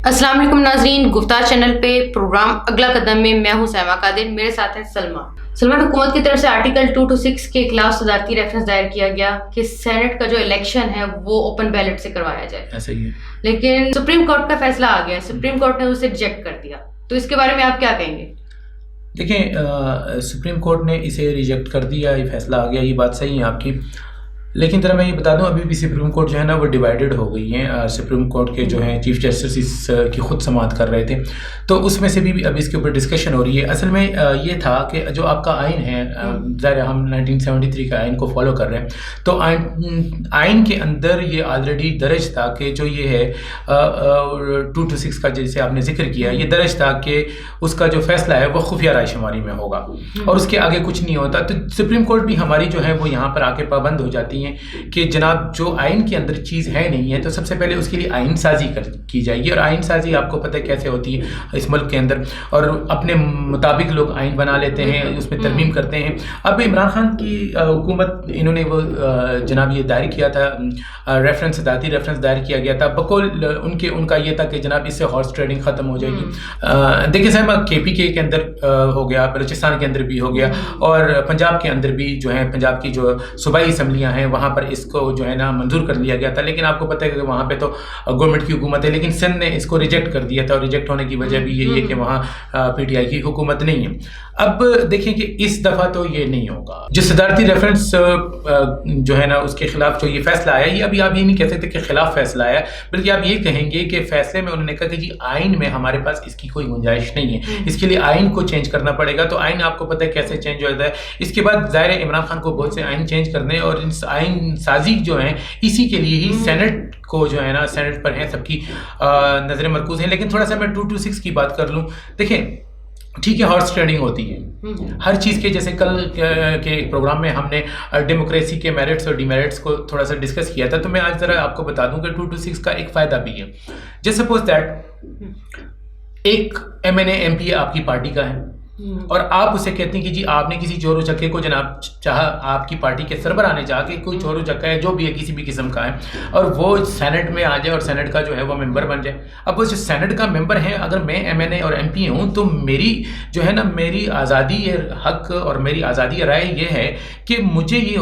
अस्सलाम वालेकुम नाजरीन, गुफ्तार चैनल पे प्रोग्राम अगला कदम में मैं हूं सैमा कादिर, मेरे साथ है सलमान। हुकूमत की तरफ से आर्टिकल 226 के खिलाफ सदारती रेफरेंस दायर किया गया कि सेनेट का जो इलेक्शन है वो ओपन बैलेट से करवाया जाए। ऐसा ही है, लेकिन सुप्रीम कोर्ट का फैसला आ गया, सुप्रीम कोर्ट ने उसे रिजेक्ट कर दिया, तो इसके बारे में आप क्या कहेंगे? देखें, सुप्रीम कोर्ट ने इसे रिजेक्ट कर दिया, ये फैसला आ गया, ये बात सही है आपकी। लेकिन तरह मैं ये बता दूं, अभी भी सुप्रीम कोर्ट जो है ना वो डिवाइडेड हो गई है। सुप्रीम कोर्ट के जो हैं चीफ जस्टिस की खुद समाअत कर रहे थे, तो उसमें से भी अब इसके ऊपर डिस्कशन हो रही है। असल में ये था कि जो आपका आइन है, ज़ाहिर हम 1973 के आइन को फॉलो कर रहे हैं, तो आइन के अंदर ये ऑलरेडी दर्ज था कि जो ये है 226 का जैसे आपने जिक्र किया, ये दर्ज था कि उसका जो फैसला है वो खुफिया राय शुमारी में होगा और उसके आगे कुछ नहीं होता। तो सुप्रीम कोर्ट भी हमारी जो है वो यहाँ पर आके पाबंद हो जाती कि जनाब जो आइन के अंदर चीज़ है नहीं है तो सबसे पहले उसके लिए आइन साजी की जाएगी। और आइन साजी आपको पता है कैसे होती है इस मुल्क के अंदर, और अपने मुताबिक लोग आइन बना लेते हैं, उसमें तरमीम करते हैं। अब इमरान खान की हुकूमत, इन्होंने वो जनाब ये दायर किया था, सदारती रेफरेंस दायर किया गया था, बकौल उनका ये था कि जनाब इससे हॉर्स ट्रेडिंग ख़त्म हो जाएगी। देखिए साहब, KPK के अंदर हो गया, बलूचिस्तान के अंदर भी हो गया, और पंजाब के अंदर भी जो है, पंजाब की जो सूबाई असम्बलियाँ हैं वहाँ पर इसको जो है ना मंजूर कर लिया गया था। लेकिन आपको पता है कि वहाँ पे तो गवर्नमेंट की हुकूमत है, लेकिन सिंध ने इसको रिजेक्ट कर दिया था, और रिजेक्ट होने की वजह भी यही है कि वहाँ PTI की हुकूमत नहीं है। अब देखें कि इस दफ़ा तो ये नहीं होगा। जो सदारती रेफरेंस जो है ना उसके खिलाफ जो ये फैसला आया, ये अभी आप ये नहीं कह सकते कि खिलाफ फैसला आया, बल्कि आप ये कहेंगे कि फैसले में उन्होंने कहा कि जी आइन में हमारे पास इसकी कोई गुंजाइश नहीं है, इसके लिए आइन को चेंज करना पड़ेगा। तो आइन आपको पता है कैसे चेंज हो जाता है। इसके बाद ज़ाहिर है इमरान खान को बहुत से आइन चेंज करने, और इन आइन साजी जो है इसी के लिए ही सेनेट को जो है ना, सेनेट पर है सबकी नज़रें मरकूज हैं। लेकिन थोड़ा सा मैं 226 की बात कर लूँ। देखें, ठीक है, हॉर्स ट्रेडिंग होती है हर चीज़ के, जैसे कल के एक प्रोग्राम में हमने डेमोक्रेसी के मेरिट्स और डिमेरिट्स को थोड़ा सा डिस्कस किया था, तो मैं आज ज़रा आपको बता दूं कि 226 का एक फ़ायदा भी है। जस्ट सपोज दैट एक MNA MP आपकी पार्टी का है, और आप उसे कहते हैं कि जी आपने किसी चोर चक्के को जनाब चाहा आपकी पार्टी के सरबराह जाके, कोई चोर चक्का है जो भी है किसी भी किस्म का है, और वो सेनेट में आ जाए और सेनेट का जो है वो मेंबर बन जाए। अब वो जो सेनेट का मेंबर है, अगर मैं MNA और MP हूँ, तो मेरी जो है ना, मेरी आज़ादी हक और मेरी आज़ादी राय ये है कि मुझे ये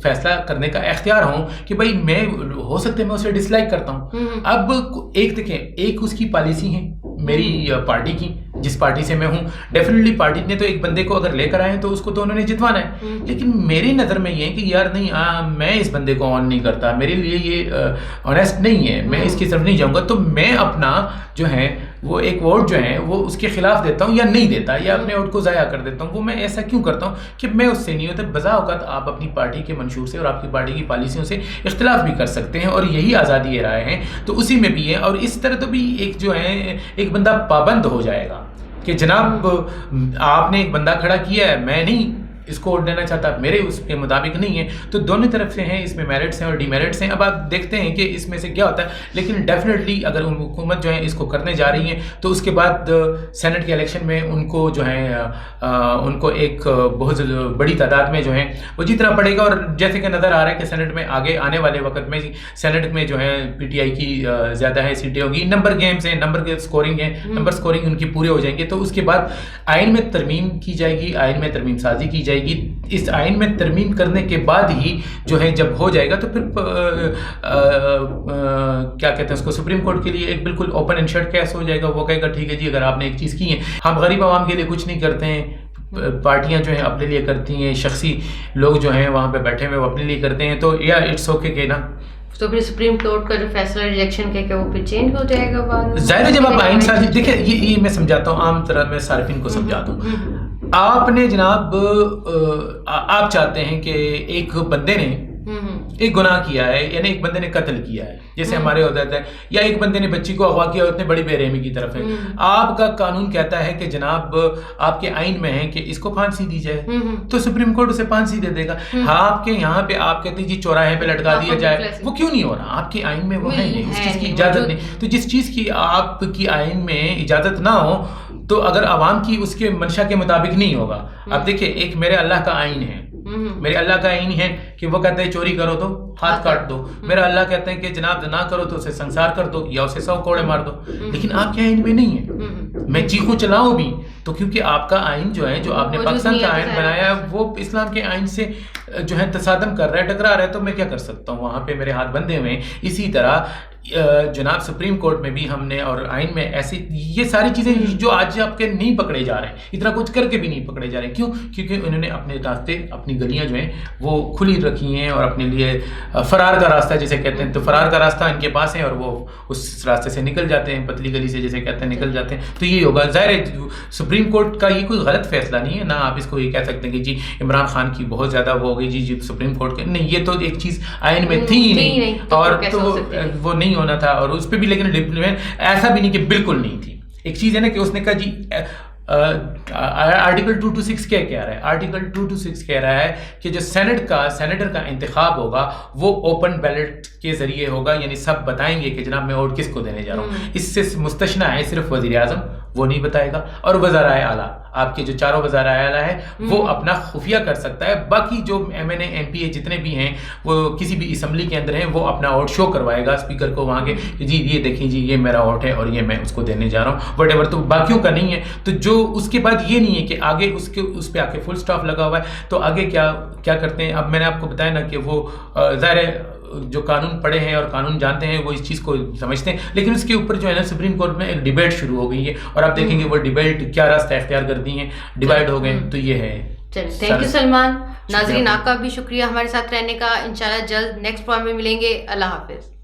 फैसला करने का इख्तियार हो कि भाई मैं, हो सकता है मैं उसे डिसलाइक करता हूँ। अब एक देखें, एक उसकी पॉलिसी है मेरी पार्टी की, जिस पार्टी से मैं हूँ, डेफिनेटली पार्टी ने तो एक बंदे को अगर लेकर आए तो उसको तो उन्होंने जितवाना है। लेकिन मेरी नज़र में ये है कि यार नहीं, मैं इस बंदे को ऑन नहीं करता, मेरे लिए ये ऑनेस्ट नहीं है, मैं इसकी तरफ नहीं जाऊँगा, तो मैं अपना जो है वो एक वोट जो है वो उसके खिलाफ देता हूँ, या नहीं देता, या अपने वोट को ज़ाया कर देता हूँ। वो मैं ऐसा क्यों करता हूँ कि मैं उससे नहीं होता। बज़ा औक़ात आप अपनी पार्टी के मंशूर से और आपकी पार्टी की पॉलिसियों से इख्तिलाफ भी कर सकते हैं, और यही आज़ादी राय है, तो उसी में भी है। और इस तरह तो भी एक जो है एक बंदा पाबंद हो जाएगा कि जनाब आपने एक बंदा खड़ा किया है, मैं नहीं इसको वोट देना चाहता, मेरे उसके मुताबिक नहीं है। तो दोनों तरफ से हैं, इसमें मेरिट्स हैं और डिमेरिट्स हैं। अब आप देखते हैं कि इसमें से क्या होता है। लेकिन डेफिनेटली अगर हुकूमत जो है इसको करने जा रही है, तो उसके बाद सेनेट के इलेक्शन में उनको जो है उनको एक बहुत बड़ी तादाद में जो है वो जीतना पड़ेगा। और जैसे कि नज़र आ रहा है कि सेनेट में आगे आने वाले वक्त में सेनेट में जो है PTI की ज़्यादा है सीटें होगी। नंबर गेम्स हैं, नंबर के स्कोरिंग है, नंबर स्कोरिंग उनकी पूरे हो जाएंगे। तो उसके बाद आइन में तरमीम की जाएगी, आइन में तरमीम साजी की जाएगी। इस आइन में तरमीम करने के बाद ही जो है जब हो जाएगा, तो फिर क्या कहते हैं उसको, सुप्रीम कोर्ट के लिए एक बिल्कुल ओपन एंड शट केस हो जाएगा। वो कहेगा ठीक है जी, अगर आपने एक चीज़ की है, हम गरीब आवाम के लिए कुछ नहीं करते हैं, पार्टियां जो हैं अपने लिए करती हैं, शख्सी लोग जो हैं वहाँ पे बैठे हुए वो अपने लिए करते हैं, तो या इट्स ओके के ना। तो फिर सुप्रीम कोर्ट का जो फैसला रिजेक्शन का वो फिर चेंज हो जाएगा बाद? ज़ाहिर है जब आप आइन साजी, देखिए ये मैं समझाता हूँ, आम तरह मैं सार्फिन को समझा दूँ। आपने जनाब आप चाहते हैं कि एक बंदे ने एक गुनाह किया है, यानी एक बंदे ने कत्ल किया है, जैसे हमारे हो जाता है, या एक बंदे ने बच्ची को अगवा किया, उतने बड़ी बेरहमी की तरफ है। आपका कानून कहता है कि जनाब आपके आइन में है कि इसको फांसी दी जाए, तो सुप्रीम कोर्ट उसे फांसी दे देगा। हाँ, आपके यहाँ पे आप कहते हैं जी चौराहे पे लटका दिया जाए, वो क्यों नहीं हो रहा? आपके आइन में वो है नहीं, उस चीज़ की इजाज़त नहीं। तो जिस चीज़ की आपकी आइन में इजाज़त ना हो, तो अगर आवाम की उसके मंशा के मुताबिक नहीं होगा। अब देखिए, एक मेरे अल्लाह का आइन है, میرے اللہ کا آئین ہے کہ وہ کہتے ہیں چوری کرو تو ہاتھ کاٹ دو، میرا اللہ کہتے ہیں کہ جناب زنا کرو تو اسے سنسار کر دو یا اسے 100 کوڑے مار دو. لیکن آپ کے آئین میں نہیں ہے. میں چیخوں چلاؤں بھی تو کیونکہ آپ کا آئین جو ہے، جو آپ نے پاکستان کا آئین بنایا ہے، وہ اسلام کے آئین سے جو ہے تصادم کر رہا ہے، ٹکرا رہا ہے، تو میں کیا کر سکتا ہوں؟ وہاں پہ میرے ہاتھ بندھے ہوئے ہیں. اسی طرح جناب سپریم کورٹ میں بھی ہم نے اور آئین میں ایسی یہ ساری چیزیں جو آج آپ کے نہیں پکڑے جا رہے ہیں، اتنا کچھ کر کے بھی نہیں پکڑے جا رہے ہیں. کیوں؟ کیونکہ انہوں نے اپنے راستے، اپنی گلیاں جو ہیں وہ کھلی رکھی ہیں اور اپنے لیے فرار کا راستہ جسے کہتے ہیں، تو فرار کا راستہ ان کے پاس ہے اور وہ اس راستے سے نکل جاتے ہیں، پتلی گلی سے جسے کہتے ہیں نکل جاتے ہیں. تو یہ ہوگا. ظاہر ہے سپریم کورٹ کا یہ کوئی غلط فیصلہ نہیں ہے، نہ آپ اس کو یہ کہہ سکتے ہیں کہ جی عمران خان کی بہت زیادہ وہ ہو گئی جی سپریم کورٹ کے. نہیں، یہ تو ایک چیز آئین میں تھی ہی نہیں، اور تو وہ نہیں ہونا تھا. اور اس پہ بھی لیکن ایسا بھی نہیں کہ بالکل نہیں تھی. ایک چیز ہے نا کہ اس نے کہا جی آرٹیکل 226 کیا کہہ رہا ہے؟ آرٹیکل 226 کہہ رہا ہے کہ جو سینیٹر کا انتخاب ہوگا وہ اوپن بیلٹ کے ذریعے ہوگا، یعنی سب بتائیں گے کہ جناب میں ووٹ کس کو دینے جا رہا ہوں. اس سے مستثنیٰ ہے صرف وزیر اعظم، وہ نہیں بتائے گا، اور وزرائے اعلیٰ، آپ کے جو چاروں وزرائے اعلیٰ ہیں وہ اپنا خفیہ کر سکتا ہے. باقی جو M N A M P A جتنے بھی ہیں وہ کسی بھی اسمبلی کے اندر ہیں، وہ اپنا ووٹ شو کروائے گا اسپیکر کو وہاں کے کہ جی یہ دیکھیں جی یہ میرا ووٹ ہے اور یہ میں اس کو دینے جا رہا ہوں، وٹ ایور. تو باقیوں کا نہیں ہے. تو جو اس کے بعد یہ نہیں ہے کہ آگے اس پہ آ کے فل سٹاپ لگا ہوا ہے. تو آگے کیا کرتے ہیں؟ اب میں نے آپ کو بتایا نا کہ وہ ظاہر ہے جو قانون پڑھے ہیں اور قانون جانتے ہیں وہ اس چیز کو سمجھتے ہیں. لیکن اس کے اوپر جو ہے نا سپریم کورٹ میں ایک ڈیبیٹ شروع ہو گئی ہے، اور آپ دیکھیں گے وہ ڈیبیٹ کیا راستہ اختیار کر دی ہیں، ڈیوائڈ ہو گئے. تو یہ ہے. Thank you Salman. ناظرین آپ کا بھی شکریہ ہمارے ساتھ رہنے کا. انشاءاللہ جلد نیکسٹ پروگرام میں ملیں گے. اللہ حافظ.